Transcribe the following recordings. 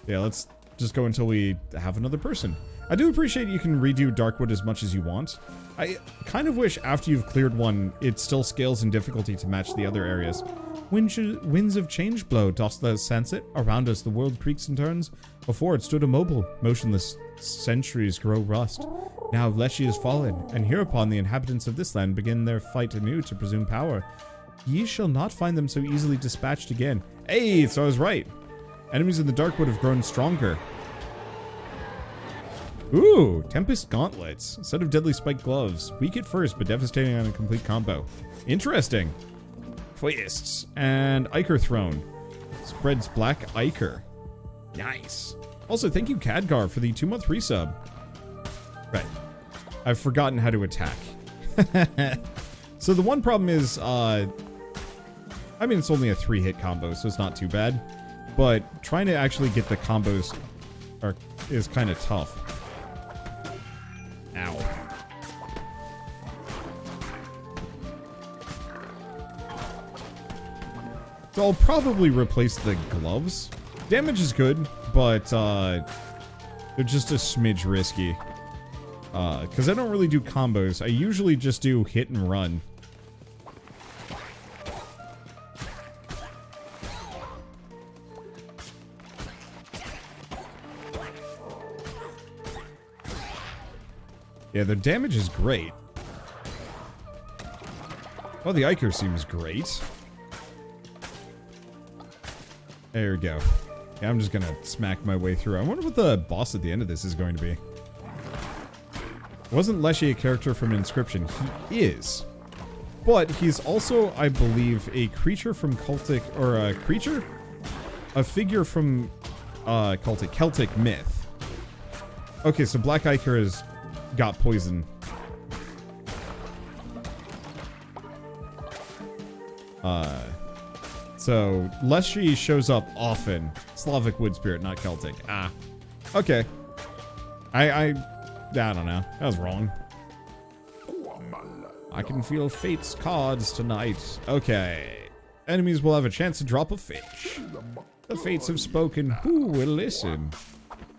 Yeah, let's just go until we have another person. I do appreciate you can redo Darkwood as much as you want. I kind of wish after you've cleared one, it still scales in difficulty to match the other areas. Winds of change blow, dost thou sense it? Around us the world creaks and turns. Before it stood immobile, motionless centuries grow rust. Now Leshy is fallen, and hereupon the inhabitants of this land begin their fight anew to presume power. Ye shall not find them so easily dispatched again. Hey, so I was right. Enemies in the Darkwood have grown stronger. Ooh, Tempest Gauntlets. Set of deadly spiked gloves. Weak at first, but devastating on a complete combo. Interesting. Fists. And Ichor Throne. Spreads black Ichor. Nice. Also, thank you, Khadgar, for the 2-month resub. Right. I've forgotten how to attack. So the one problem is, I mean, it's only a 3-hit combo, so it's not too bad. But trying to actually get the combos is kind of tough. Ow. So I'll probably replace the gloves. Damage is good, but they're just a smidge risky. Because I don't really do combos. I usually just do hit and run. Yeah, their damage is great. Well, the Ichor seems great. There we go. Yeah, I'm just gonna smack my way through. I wonder what the boss at the end of this is going to be. Wasn't Leshy a character from Inscription? He is. But he's also, I believe, a creature from Cultic, or a creature? A figure from Celtic myth. Okay, so Black Ichor has got poison. So Leshy shows up often. Slavic wood spirit, not Celtic. Ah. Okay. I don't know. That was wrong. I can feel fate's cards tonight. Okay. Enemies will have a chance to drop a fish. The fates have spoken. Who will listen?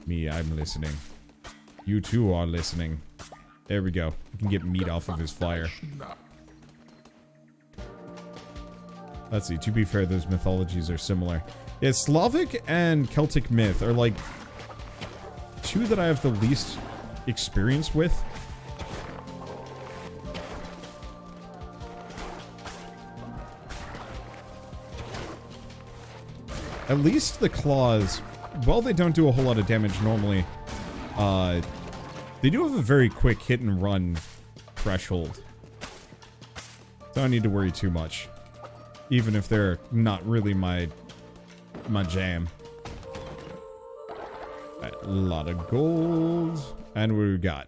Me, I'm listening. You too are listening. There we go. We can get meat off of his fire. Let's see. To be fair, those mythologies are similar. Yeah, Slavic and Celtic myth are like two that I have the least experience with. At least the claws, while they don't do a whole lot of damage normally, they do have a very quick hit and run threshold. Don't need to worry too much. Even if they're not really my jam. Right, a lot of gold. And what do we got?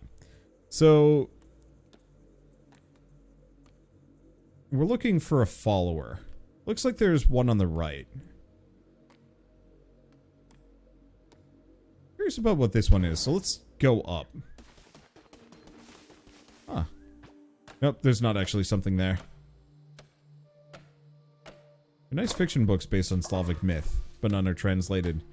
So we're looking for a follower. Looks like there's one on the right. Curious about what this one is, so let's go up. Huh. Nope, there's not actually something there. Nice fiction books based on Slavic myth, but none are translated.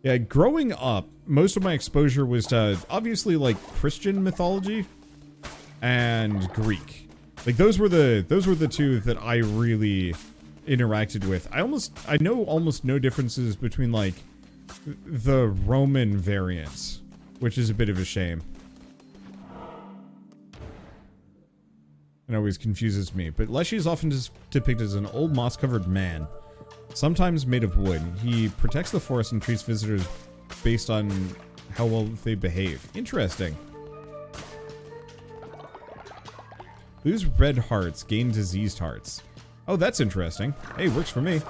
Yeah, growing up, most of my exposure was to, obviously, like, Christian mythology and Greek. Like, those were the two that I really interacted with. I know almost no differences between, like, the Roman variants, which is a bit of a shame. It always confuses me, but Leshy is often depicted as an old moss-covered man, sometimes made of wood. He protects the forest and treats visitors based on how well they behave. Interesting. Lose red hearts, gain diseased hearts. Oh, that's interesting. Hey, works for me.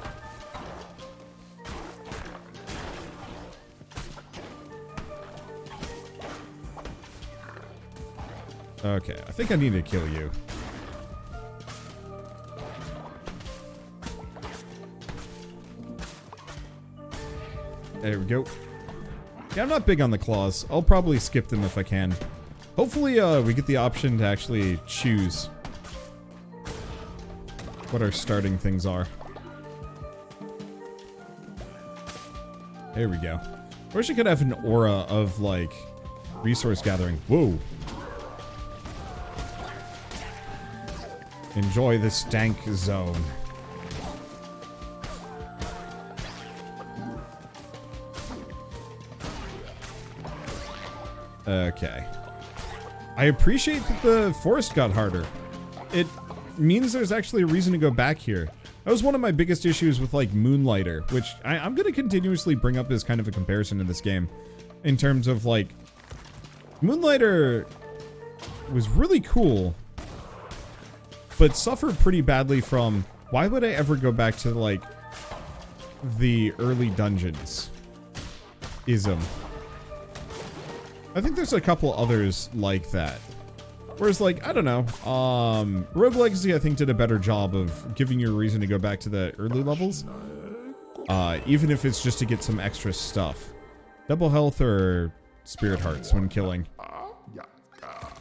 Okay, I think I need to kill you. There we go. Yeah, I'm not big on the claws. I'll probably skip them if I can. Hopefully, we get the option to actually choose what our starting things are. There we go. I wish I could have an aura of, like, resource gathering. Whoa. Enjoy the stank zone. Okay. I appreciate that the forest got harder. It means there's actually a reason to go back here. That was one of my biggest issues with, like, Moonlighter, which I'm going to continuously bring up as kind of a comparison in this game. In terms of, like, Moonlighter was really cool, but suffered pretty badly from, why would I ever go back to, like, the early dungeons? Ism. I think there's a couple others like that. Whereas, like, I don't know, Rogue Legacy, I think, did a better job of giving you a reason to go back to the early levels. Even if it's just to get some extra stuff. Double health or spirit hearts when killing.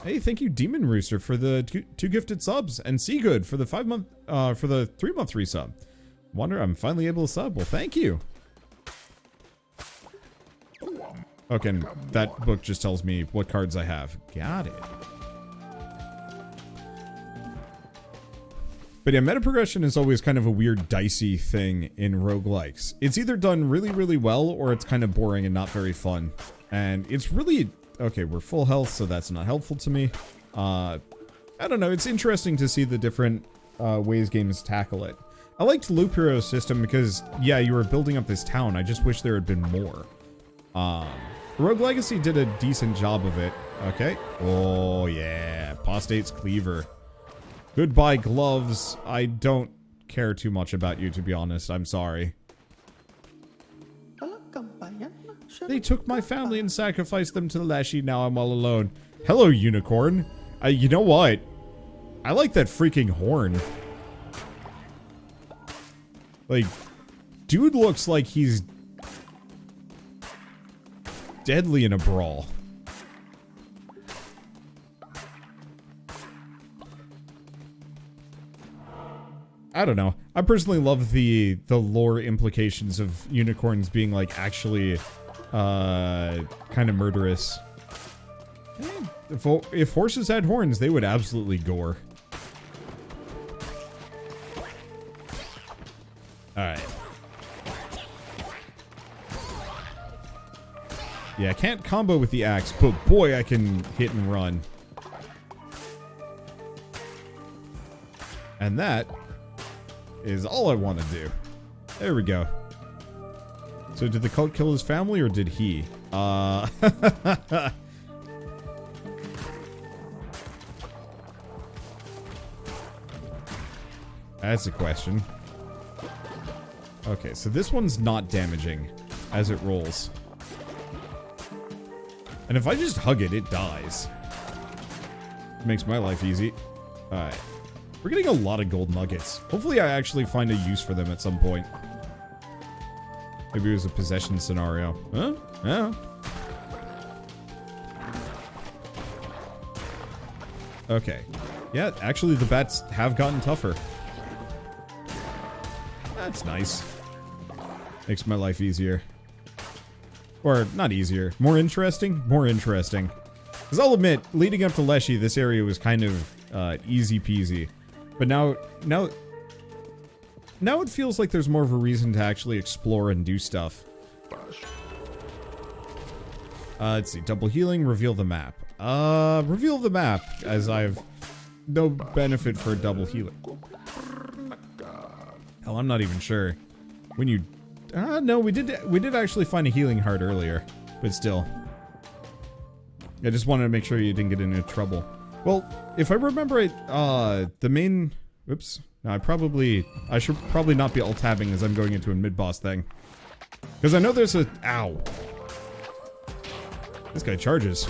Hey, thank you, Demon Rooster, for the two gifted subs, and Seagood for the 3-month resub. Wonder I'm finally able to sub. Well, thank you. Okay, and that book just tells me what cards I have. Got it. But yeah, meta progression is always kind of a weird, dicey thing in roguelikes. It's either done really, really well, or it's kind of boring and not very fun. And it's really... Okay, we're full health, so that's not helpful to me. I don't know, it's interesting to see the different ways games tackle it. I liked Loop Hero's system because, yeah, you were building up this town. I just wish there had been more. Rogue Legacy did a decent job of it. Okay. Oh, yeah. Apostate's Cleaver. Goodbye, gloves. I don't care too much about you, to be honest. I'm sorry. They took my family and sacrificed them to Leshy. Now I'm all alone. Hello, unicorn. You know what? I like that freaking horn. Like, dude looks like he's deadly in a brawl. I don't know. I personally love the lore implications of unicorns being, like, actually kind of murderous. If horses had horns, they would absolutely gore. Alright. Yeah, I can't combo with the axe, but boy, I can hit and run. And that is all I want to do. There we go. So did the cult kill his family, or did he? That's a question. Okay, so this one's not damaging as it rolls. And if I just hug it, it dies. It makes my life easy. Alright. We're getting a lot of gold nuggets. Hopefully I actually find a use for them at some point. Maybe it was a possession scenario. Huh? Yeah. Okay. Yeah, actually the bats have gotten tougher. That's nice. Makes my life easier. Or, not easier. More interesting? More interesting. Because I'll admit, leading up to Leshy, this area was kind of easy peasy. But now it feels like there's more of a reason to actually explore and do stuff. Let's see. Double healing, reveal the map. Reveal the map, as I have no benefit for double healing. Hell, I'm not even sure. When you... no, we did actually find a healing heart earlier. But still. I just wanted to make sure you didn't get into trouble. Well, if I remember it, the main... Oops. No, I should probably not be alt-tabbing as I'm going into a mid-boss thing. Because I know there's a... Ow. This guy charges.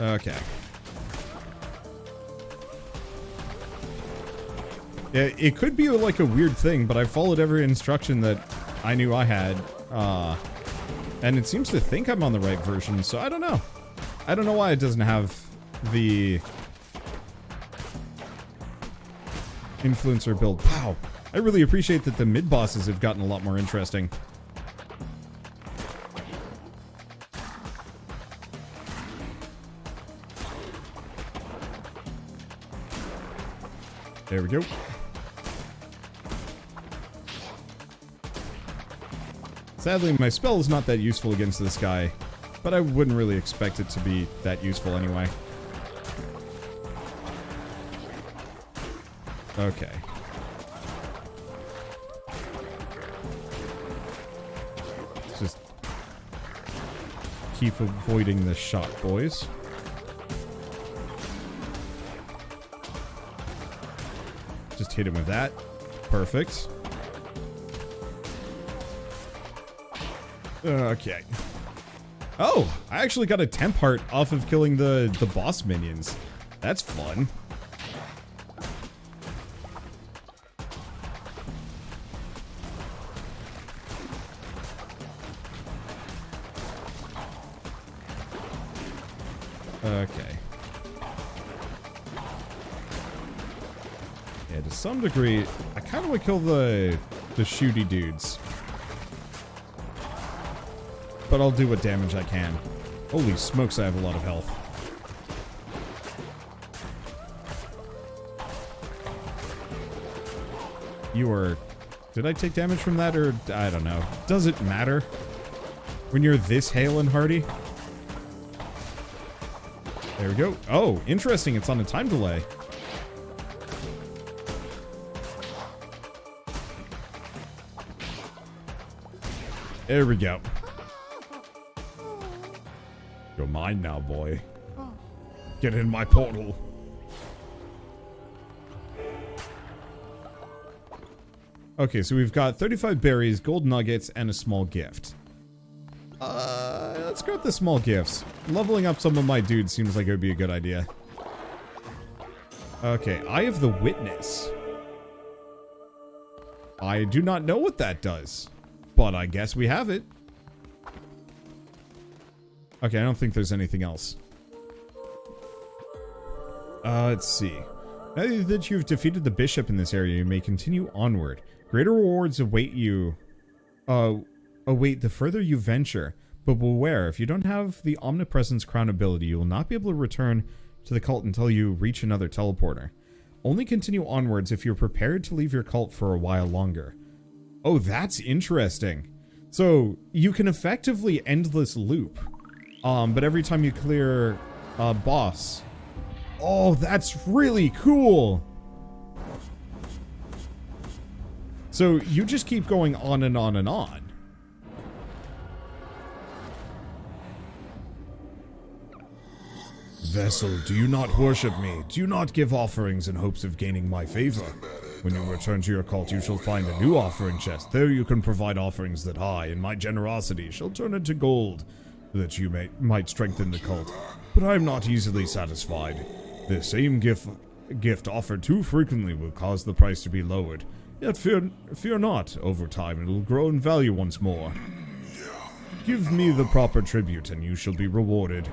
Okay. It could be like a weird thing, but I followed every instruction that I knew I had. And it seems to think I'm on the right version, so I don't know. I don't know why it doesn't have the influencer build. Wow. I really appreciate that the mid-bosses have gotten a lot more interesting. There we go. Sadly, my spell is not that useful against this guy, but I wouldn't really expect it to be that useful anyway. Okay. Let's just keep avoiding the shot, boys. Just hit him with that. Perfect. Okay. Oh, I actually got a temp heart off of killing the boss minions. That's fun. Okay. Yeah, to some degree, I kind of want to kill the shooty dudes. But I'll do what damage I can. Holy smokes, I have a lot of health. You are... Did I take damage from that, or... I don't know. Does it matter? When you're this hale and hearty? There we go. Oh, interesting. It's on a time delay. There we go. You're mine now, boy. Get in my portal. Okay, so we've got 35 berries, gold nuggets, and a small gift. Let's grab the small gifts. Leveling up some of my dudes seems like it would be a good idea. Okay, Eye of the Witness. I do not know what that does, but I guess we have it. Okay, I don't think there's anything else. Let's see. Now that you've defeated the bishop in this area, you may continue onward. Greater rewards await you. Await the further you venture. But beware, if you don't have the Omnipresence Crown ability, you will not be able to return to the cult until you reach another teleporter. Only continue onwards if you're prepared to leave your cult for a while longer. Oh, that's interesting. So, you can effectively end this loop. But every time you clear a boss... Oh, that's really cool! So, you just keep going on and on and on. Vessel, do you not worship me? Do you not give offerings in hopes of gaining my favor? When you return to your cult, you shall find a new offering chest. There you can provide offerings that I, in my generosity, shall turn into gold, that you might strengthen the cult. But I am not easily satisfied. The same gift offered too frequently will cause the price to be lowered. Yet fear not, over time it will grow in value once more. Give me the proper tribute and you shall be rewarded.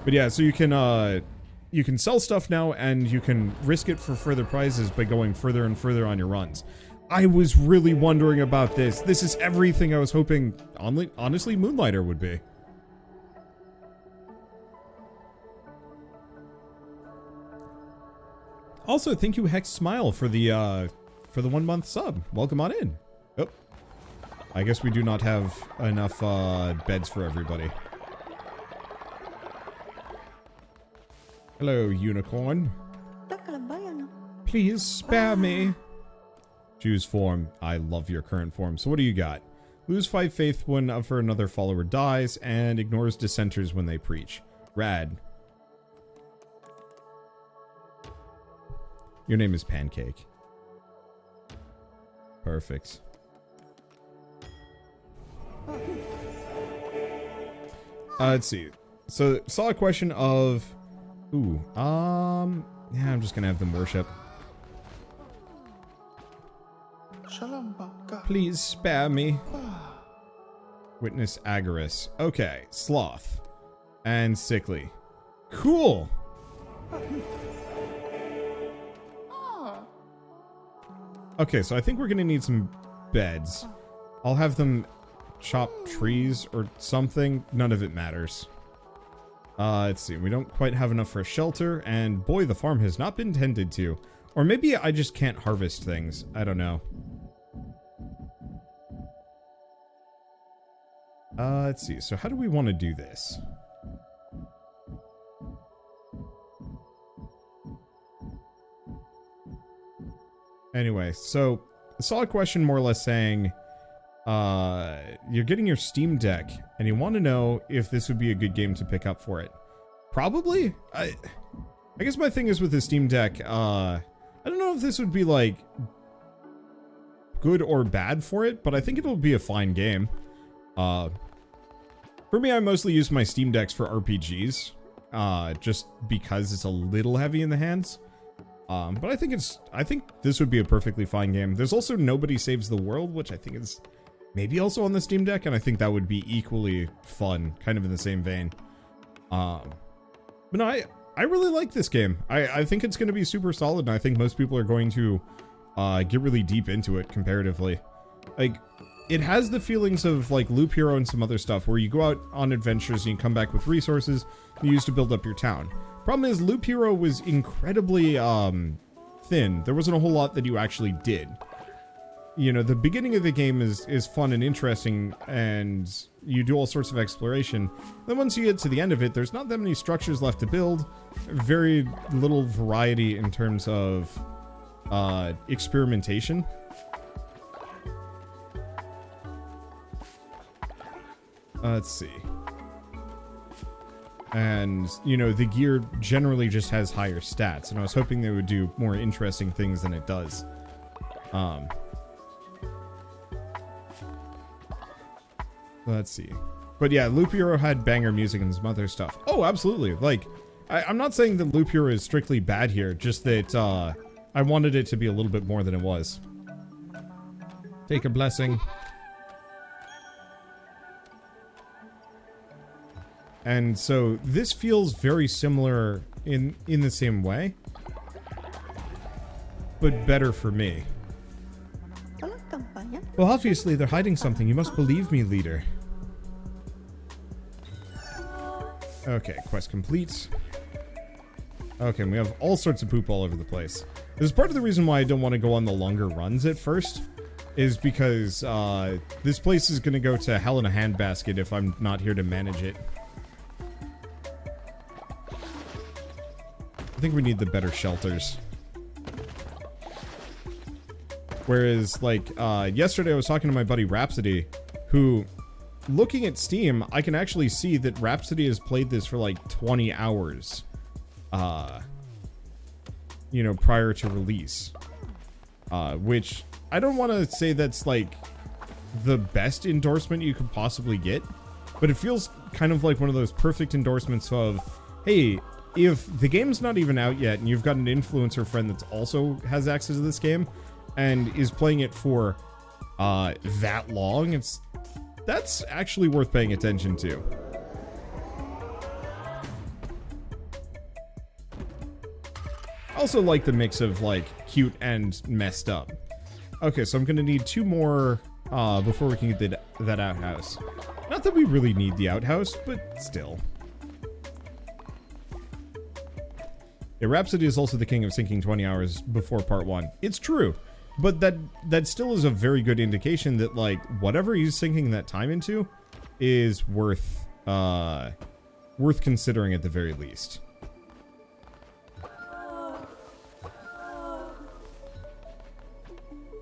But yeah, so you can sell stuff now, and you can risk it for further prizes by going further and further on your runs. I was really wondering about this. This is everything I was hoping, honestly, Moonlighter would be. Also, thank you, Hex Smile, for the 1 month sub. Welcome on in. Oh, I guess we do not have enough beds for everybody. Hello, unicorn. Please spare me. Choose form. I love your current form. So what do you got? Lose 5 faith whenever another follower dies, and ignores dissenters when they preach. Rad. Your name is Pancake. Perfect. Let's see. So, saw a question of... Ooh, yeah, I'm just gonna have them worship. Please spare me. Witness Agorist. Okay, Sloth. And Sickly. Cool! Okay, so I think we're gonna need some beds. I'll have them chop trees or something. None of it matters. Let's see. We don't quite have enough for a shelter, and boy, the farm has not been tended to. Or maybe I just can't harvest things. I don't know. Let's see. So how do we want to do this? Anyway, so I saw a question more or less saying, you're getting your Steam Deck, and you want to know if this would be a good game to pick up for it. Probably? I guess my thing is with the Steam Deck, I don't know if this would be, like, good or bad for it, but I think it'll be a fine game. For me, I mostly use my Steam Decks for RPGs, just because it's a little heavy in the hands. But I think this would be a perfectly fine game. There's also Nobody Saves the World, which I think is maybe also on the Steam Deck, and I think that would be equally fun, kind of in the same vein. But no, I really like this game. I think it's going to be super solid, and I think most people are going to get really deep into it comparatively. Like, it has the feelings of like Loop Hero and some other stuff, where you go out on adventures and you come back with resources you use to build up your town. Problem is, Loop Hero was incredibly thin. There wasn't a whole lot that you actually did. You know, the beginning of the game is fun and interesting, and you do all sorts of exploration. Then once you get to the end of it, there's not that many structures left to build. Very little variety in terms of experimentation. Let's see. And, you know, the gear generally just has higher stats, and I was hoping they would do more interesting things than it does. Let's see. But yeah, Loop Hero had banger music and some other stuff. Oh, absolutely. Like, I'm not saying that Loop Hero is strictly bad here, just that I wanted it to be a little bit more than it was. Take a blessing. And so this feels very similar in the same way, but better for me. Well, obviously they're hiding something. You must believe me, leader. Okay, quest complete. Okay, and we have all sorts of poop all over the place. This is part of the reason why I don't want to go on the longer runs at first, is because this place is going to go to hell in a handbasket if I'm not here to manage it. I think we need the better shelters. Whereas, like, yesterday I was talking to my buddy Rhapsody, who, looking at Steam, I can actually see that Rhapsody has played this for like 20 hours. You know, prior to release. Which, I don't want to say that's, like, the best endorsement you could possibly get, but it feels kind of like one of those perfect endorsements of, hey, if the game's not even out yet and you've got an influencer friend that also has access to this game and is playing it for that long, that's actually worth paying attention to. I also like the mix of like cute and messed up. Okay, so I'm gonna need 2 more before we can get that outhouse. Not that we really need the outhouse, but still. Yeah, Rhapsody is also the king of sinking 20 hours before part 1. It's true, but that still is a very good indication that, like, whatever he's sinking that time into is worth considering at the very least.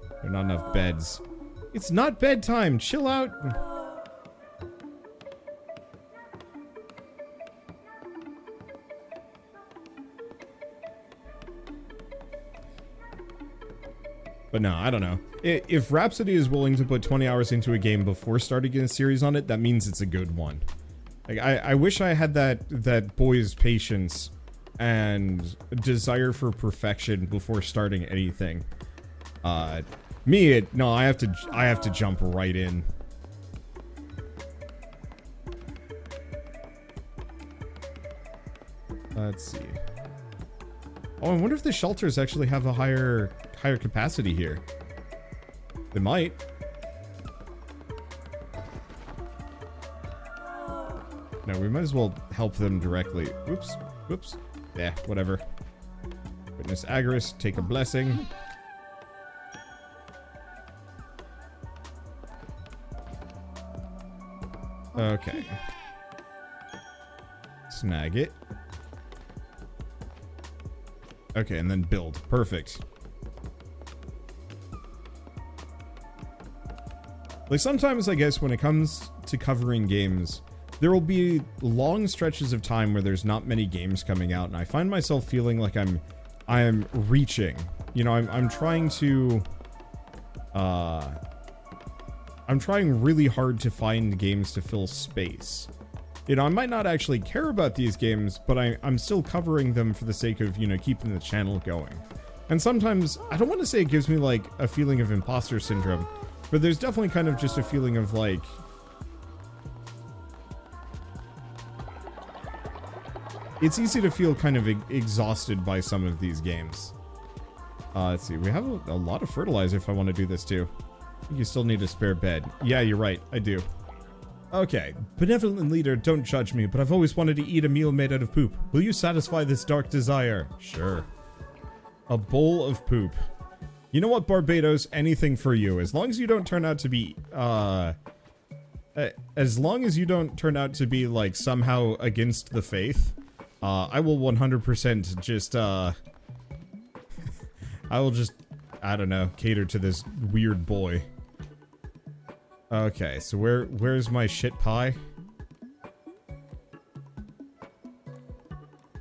There are not enough beds. It's not bedtime. Chill out. But no, I don't know. If Rhapsody is willing to put 20 hours into a game before starting a series on it, that means it's a good one. Like, I wish I had that boy's patience and desire for perfection before starting anything. I have to jump right in. Let's see. Oh, I wonder if the shelters actually have a higher capacity here. They might. No, we might as well help them directly. Oops. Whoops. Yeah, whatever. Witness Agorist, take a blessing. Okay. Snag it. Okay, and then build. Perfect. Like, sometimes, I guess, when it comes to covering games, there will be long stretches of time where there's not many games coming out, and I find myself feeling like I'm reaching. You know, I'm trying to... I'm trying really hard to find games to fill space. You know, I might not actually care about these games, but I'm still covering them for the sake of, you know, keeping the channel going. And sometimes, I don't want to say it gives me, like, a feeling of imposter syndrome, but there's definitely kind of just a feeling of, like... It's easy to feel kind of exhausted by some of these games. Let's see, we have a lot of fertilizer if I want to do this too. I think you still need a spare bed. Yeah, you're right, I do. Okay, benevolent leader, don't judge me, but I've always wanted to eat a meal made out of poop. Will you satisfy this dark desire? Sure. A bowl of poop. You know what, Barbados? Anything for you. As long as you don't turn out to be, as long as you don't turn out to be, like, somehow against the faith, I will 100% just, I will just, I don't know, cater to this weird boy. Okay, so where's my shit pie?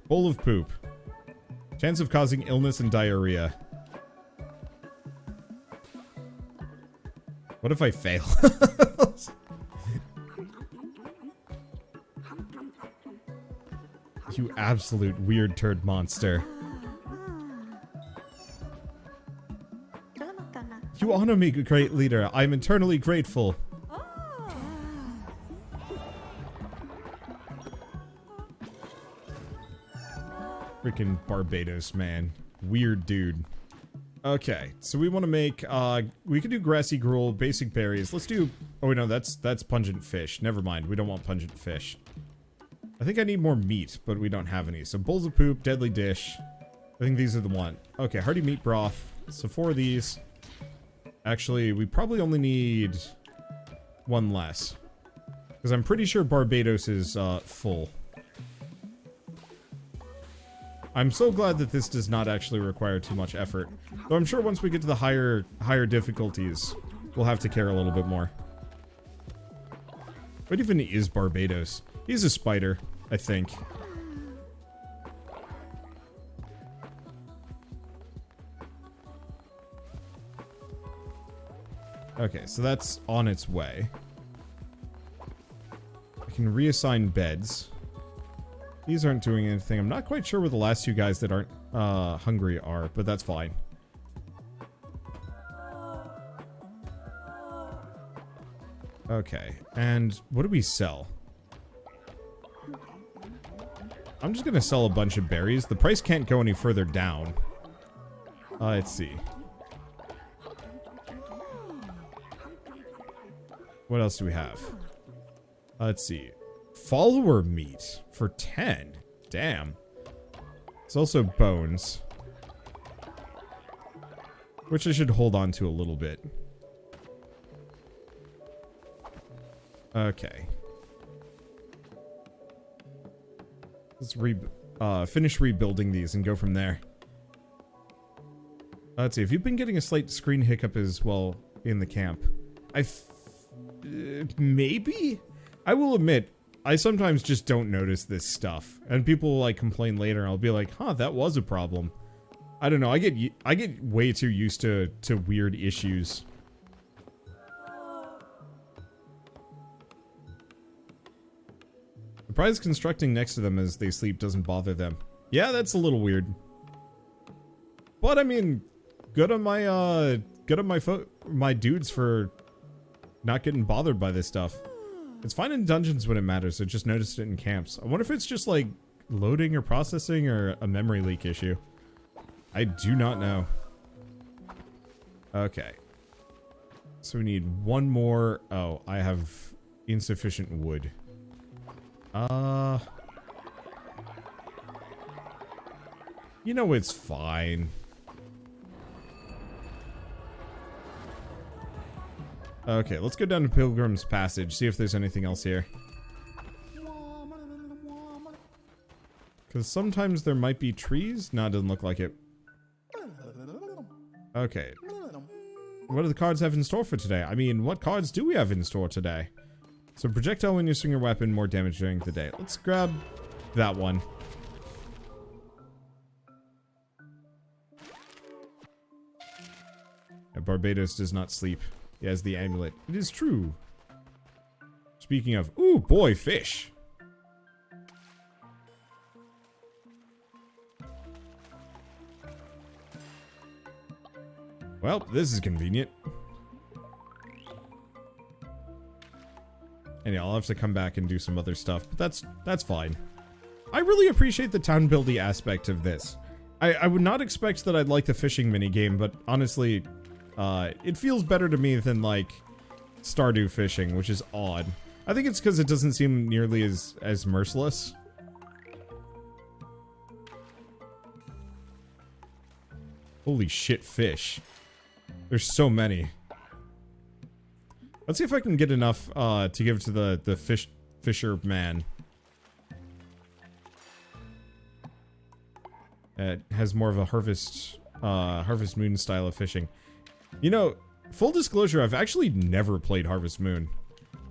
Bowl of poop. Chance of causing illness and diarrhea. What if I fail? You absolute weird turd monster. You honor me, great leader. I'm eternally grateful. Freaking Barbados, man. Weird dude. Okay, so we want to make, we could do grassy gruel, basic berries. Let's do, oh no, that's pungent fish. Never mind, we don't want pungent fish. I think I need more meat, but we don't have any. So bowls of poop, deadly dish. I think these are the one. Okay, hearty meat broth. So 4 of these. Actually, we probably only need 1 less. Because I'm pretty sure Barbados is, full. I'm so glad that this does not actually require too much effort. Though I'm sure once we get to the higher difficulties, we'll have to care a little bit more. What even is Barbados? He's a spider, I think. Okay, so that's on its way. I can reassign beds. These aren't doing anything. I'm not quite sure where the last 2 guys that aren't hungry are, but that's fine. Okay, and what do we sell? I'm just gonna sell a bunch of berries. The price can't go any further down. Let's see. What else do we have? Let's see. Follower meat for 10. Damn. It's also bones. Which I should hold on to a little bit. Okay. Let's finish rebuilding these and go from there. Let's see. If you've been getting a slight screen hiccup as well in the camp, maybe? I will admit, I sometimes just don't notice this stuff. And people will, like, complain later, and I'll be like, huh, that was a problem. I don't know, I get way too used to weird issues. Surprised constructing next to them as they sleep doesn't bother them. Yeah, that's a little weird. But, I mean, good on my dudes for not getting bothered by this stuff. It's fine in dungeons when it matters, I just noticed it in camps. I wonder if it's just, like, loading or processing or a memory leak issue. I do not know. Okay. So we need one more. Oh, I have insufficient wood. You know, it's fine. Okay, let's go down to Pilgrim's Passage, see if there's anything else here. Because sometimes there might be trees. No, it doesn't look like it. Okay. What do the cards have in store for today? I mean, what cards do we have in store today? So projectile when you swing your weapon, more damage during the day. Let's grab that one. Barbados does not sleep. He has the amulet. It is true. Speaking of, ooh, boy, fish. Well, this is convenient. And yeah, I'll have to come back and do some other stuff, but that's fine. I really appreciate the town building aspect of this. I would not expect that I'd like the fishing minigame, but honestly, it feels better to me than, like, Stardew fishing, which is odd. I think it's because it doesn't seem nearly as merciless. Holy shit, fish. There's so many. Let's see if I can get enough to give to the fisher man. It has more of a harvest moon style of fishing. You know, full disclosure, I've actually never played Harvest Moon.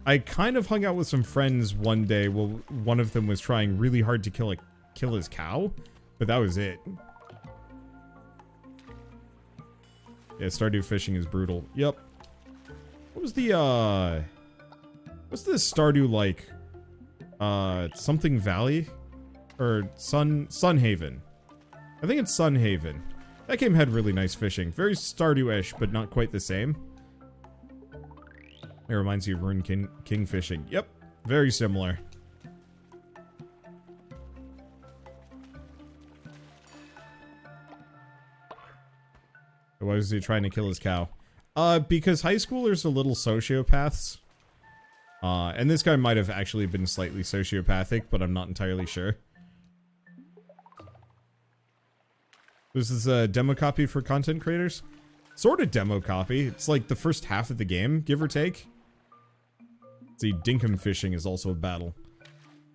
I kind of hung out with some friends one day while one of them was trying really hard to kill his cow, but that was it. Yeah, Stardew fishing is brutal. Yep. What was the, what's this Stardew like? Something Valley? Or Sunhaven. I think it's Sunhaven. That game had really nice fishing. Very Stardew-ish, but not quite the same. It reminds you of Rune King fishing. Yep, very similar. Why was he trying to kill his cow? Because high schoolers are little sociopaths. And this guy might have actually been slightly sociopathic, but I'm not entirely sure. This is a demo copy for content creators? Sort of demo copy. It's like the first half of the game, give or take. See, dinkum fishing is also a battle.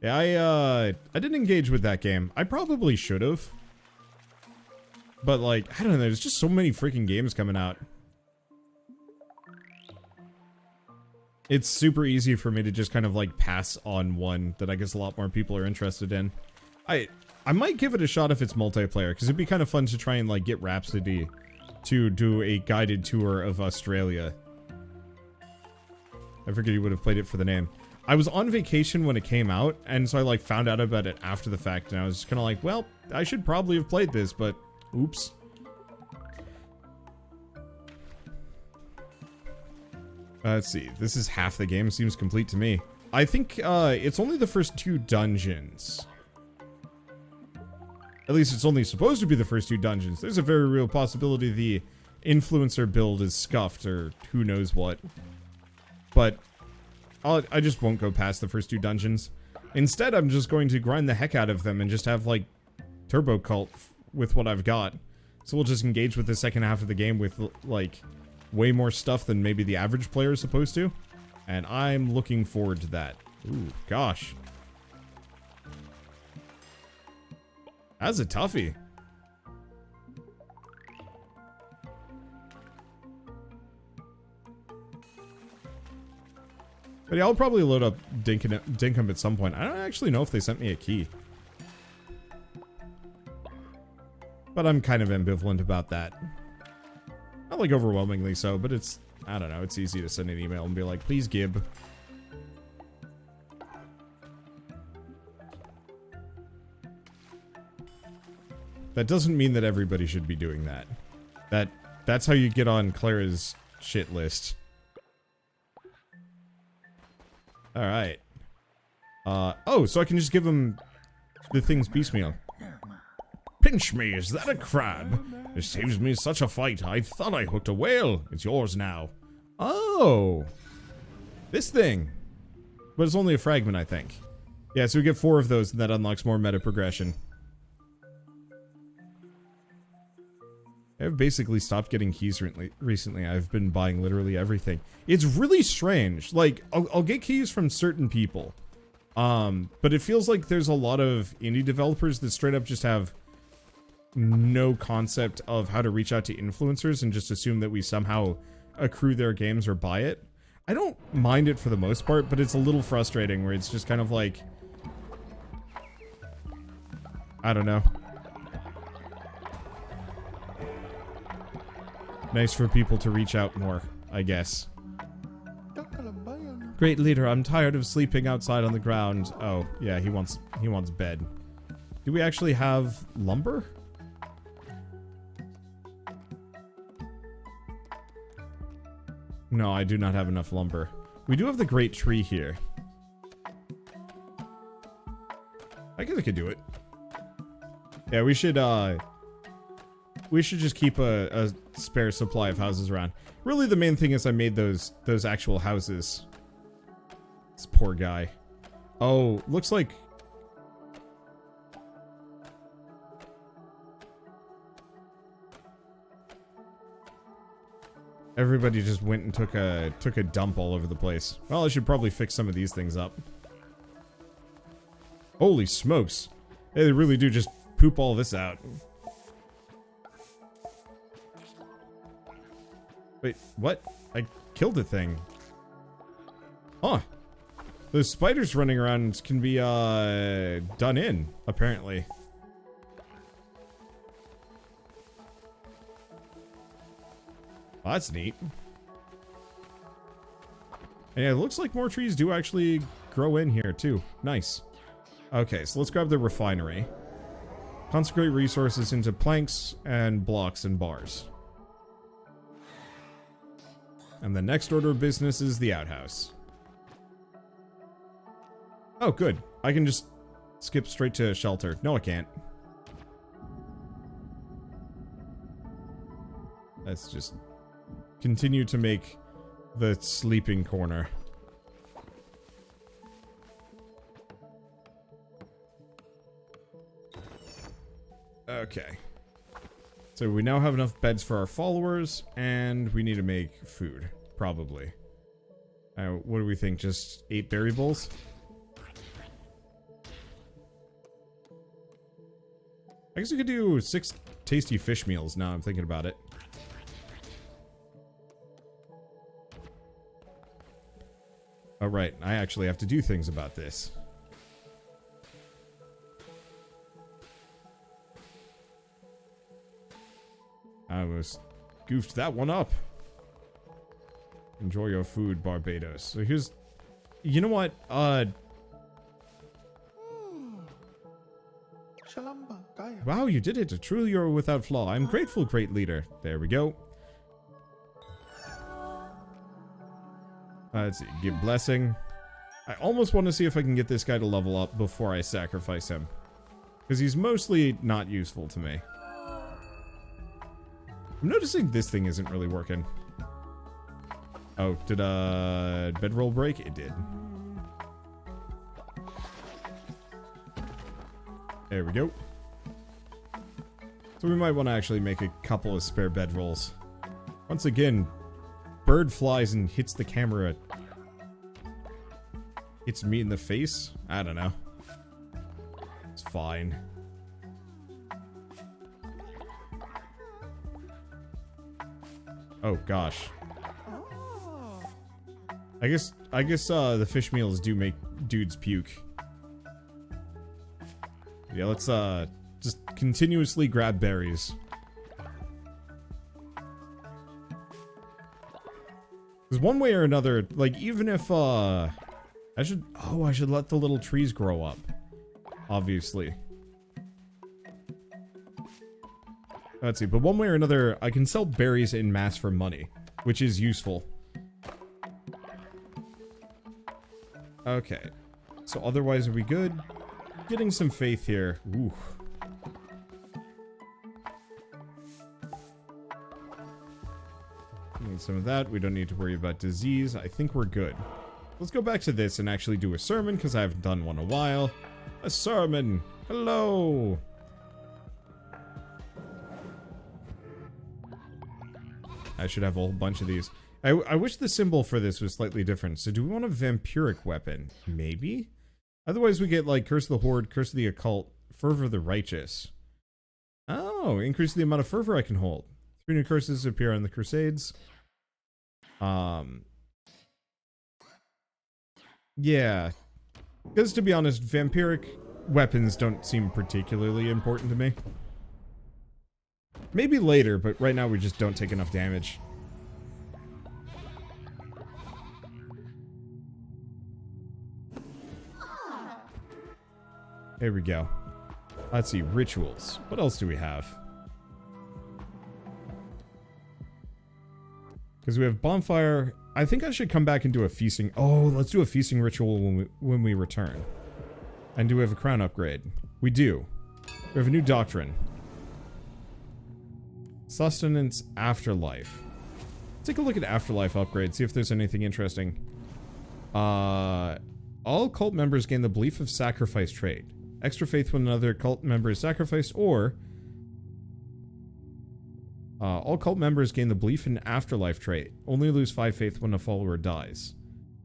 Yeah, I didn't engage with that game. I probably should have. But, like, I don't know, there's just so many freaking games coming out. It's super easy for me to just kind of, like, pass on one that I guess a lot more people are interested in. I might give it a shot if it's multiplayer, because it'd be kind of fun to try and, like, get Rhapsody to do a guided tour of Australia. I figured you would have played it for the name. I was on vacation when it came out, and so I, like, found out about it after the fact, and I was just kind of like, well, I should probably have played this, but oops. Let's see. This is half the game. Seems complete to me. I think it's only the first 2 dungeons. At least it's only supposed to be the first 2 dungeons. There's a very real possibility the influencer build is scuffed or who knows what. But I just won't go past the first 2 dungeons. Instead, I'm just going to grind the heck out of them and just have, like, Turbo Cult with what I've got. So we'll just engage with the second half of the game with, like, way more stuff than maybe the average player is supposed to. And I'm looking forward to that. Ooh, gosh. That's a toughie. But yeah, I'll probably load up Dinkum at some point. I don't actually know if they sent me a key. But I'm kind of ambivalent about that. Not like overwhelmingly so, but it's, I don't know, it's easy to send an email and be like, please Gib. That doesn't mean that everybody should be doing that. That's how you get on Clara's shit list. Alright. Oh, so I can just give him the things piecemeal. Pinch me, is that a crab? It saves me such a fight. I thought I hooked a whale. It's yours now. Oh! This thing! But it's only a fragment, I think. Yeah, so we get 4 of those, and that unlocks more meta progression. I've basically stopped getting keys recently. I've been buying literally everything. It's really strange. Like, I'll get keys from certain people. But it feels like there's a lot of indie developers that straight up just have no concept of how to reach out to influencers and just assume that we somehow accrue their games or buy it. I don't mind it for the most part, but it's a little frustrating where it's just kind of like, I don't know. Nice for people to reach out more, I guess. Great leader, I'm tired of sleeping outside on the ground. Oh, yeah, he wants bed. Do we actually have lumber? No, I do not have enough lumber. We do have the great tree here. I guess I could do it. Yeah, we should just keep a spare supply of houses around. Really, the main thing is I made those actual houses. This poor guy. Oh, looks like... everybody just went and took a dump all over the place. Well, I should probably fix some of these things up. Holy smokes. They really do just poop all this out. Wait, what? I killed the thing. Huh. Those spiders running around can be, done in, apparently. Oh, that's neat. And yeah, it looks like more trees do actually grow in here, too. Nice. Okay, so let's grab the refinery. Consecrate resources into planks and blocks and bars. And the next order of business is the outhouse. Oh, good. I can just skip straight to shelter. No, I can't. Let's just continue to make the sleeping corner. Okay. So we now have enough beds for our followers, and we need to make food, probably. What do we think? Just 8 berry bowls? I guess we could do 6 tasty fish meals now I'm thinking about it. Oh, right. I actually have to do things about this. I almost goofed that one up. Enjoy your food, Barbados. So here's... You know what? Wow, you did it. Truly you're without flaw. I'm grateful, great leader. There we go. Let's see. Give blessing. I almost want to see if I can get this guy to level up before I sacrifice him. Because he's mostly not useful to me. I'm noticing this thing isn't really working. Oh, did bedroll break? It did. There we go. So we might want to actually make a couple of spare bedrolls. Once again, bird flies and hits the camera. Hits me in the face? I don't know. It's fine. Oh gosh. I guess the fish meals do make dudes puke. Yeah, let's just continuously grab berries. Because one way or another, like even if I should let the little trees grow up. Obviously. Let's see, but one way or another, I can sell berries in mass for money, which is useful. Okay. So otherwise, are we good? Getting some faith here. Ooh. Need some of that. We don't need to worry about disease. I think we're good. Let's go back to this and actually do a sermon, because I haven't done one in a while. A sermon! Hello! I should have a whole bunch of these. I wish the symbol for this was slightly different. So do we want a vampiric weapon? Maybe? Otherwise we get like Curse of the Horde, Curse of the Occult, Fervor of the Righteous. Oh, increase the amount of fervor I can hold. 3 new curses appear on the Crusades. Yeah. Because to be honest, vampiric weapons don't seem particularly important to me. Maybe later, but right now we just don't take enough damage. There we go. Let's see, rituals. What else do we have? Because we have bonfire. I think I should come back and do a feasting. Oh, let's do a feasting ritual when we return. And do we have a crown upgrade? We do. We have a new doctrine. Sustenance Afterlife. Take a look at Afterlife upgrade, see if there's anything interesting. All cult members gain the belief of sacrifice trait. Extra faith when another cult member is sacrificed, or all cult members gain the belief in afterlife trait. Only lose 5 faith when a follower dies,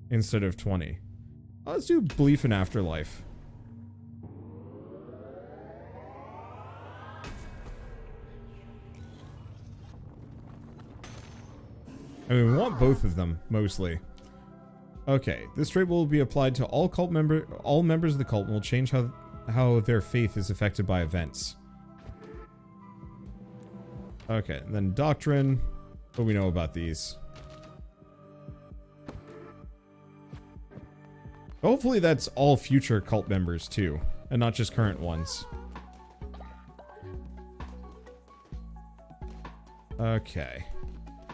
instead of 20. Let's do belief in afterlife. I mean, we want both of them, mostly. Okay, this trait will be applied to all members of the cult and will change how their faith is affected by events. Okay, and then doctrine. What do we know about these? Hopefully that's all future cult members too, and not just current ones. Okay.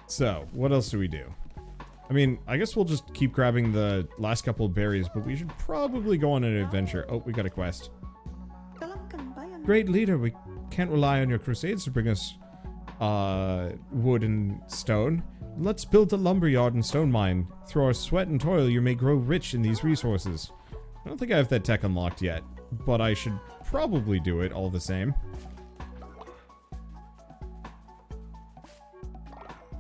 So, what else do we do? I mean, I guess we'll just keep grabbing the last couple of berries, but we should probably go on an adventure. Oh, we got a quest. Great leader, we can't rely on your crusades to bring us wood and stone. Let's build a lumberyard and stone mine. Through our sweat and toil, you may grow rich in these resources. I don't think I have that tech unlocked yet, but I should probably do it all the same.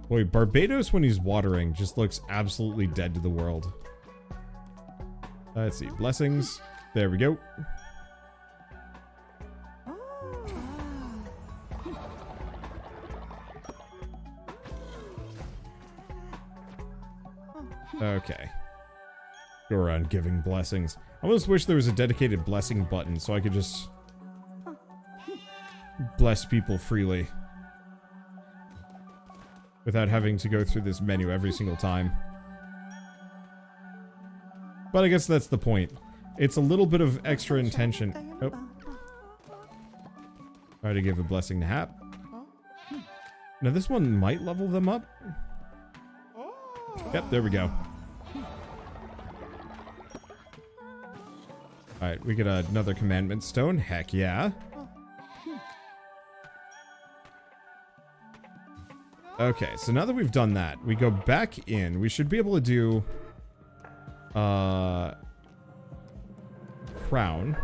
Boy, Barbados when he's watering just looks absolutely dead to the world. Let's see, blessings. There we go. Okay. Go around giving blessings. I almost wish there was a dedicated blessing button so I could just bless people freely without having to go through this menu every single time. But I guess that's the point. It's a little bit of extra intention. Oh. Try to give a blessing to Hap. Now this one might level them up. Yep, there we go. Alright, we get another commandment stone. Heck yeah. Okay, so now that we've done that, we go back in. We should be able to do crown.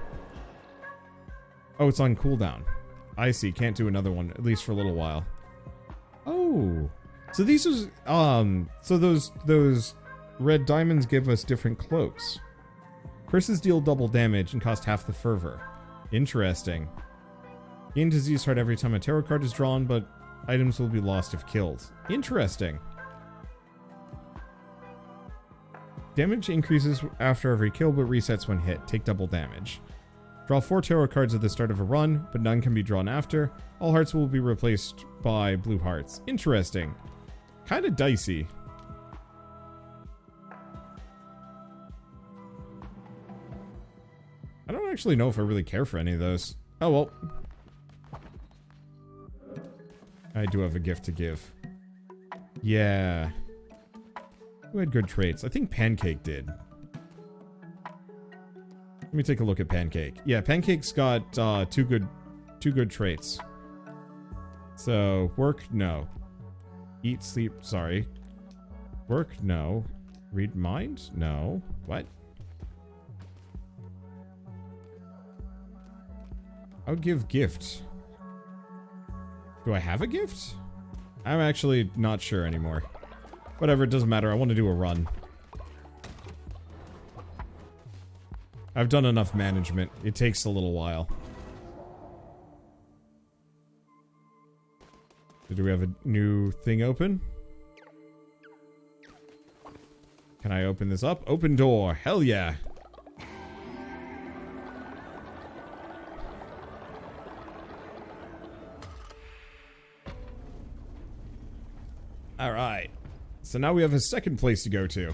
Oh, it's on cooldown. I see, can't do another one, at least for a little while. Oh. So these is so those red diamonds give us different cloaks. Curses deal double damage and cost half the fervor. Interesting. Gain disease heart every time a tarot card is drawn, but items will be lost if killed. Interesting. Damage increases after every kill, but resets when hit. Take double damage. Draw 4 tarot cards at the start of a run, but none can be drawn after. All hearts will be replaced by blue hearts. Interesting. Kind of dicey. I don't actually know if I really care for any of those. Oh well. I do have a gift to give. Yeah. Who had good traits? I think Pancake did. Let me take a look at Pancake. Yeah, Pancake's got two good traits. So, work? No. Eat, sleep, sorry. Work, no. Read mind? No. What? I'll give gift. Do I have a gift? I'm actually not sure anymore. Whatever, it doesn't matter. I want to do a run. I've done enough management. It takes a little while. Do we have a new thing open? Can I open this up? Open door. Hell yeah. Alright. So now we have a second place to go to.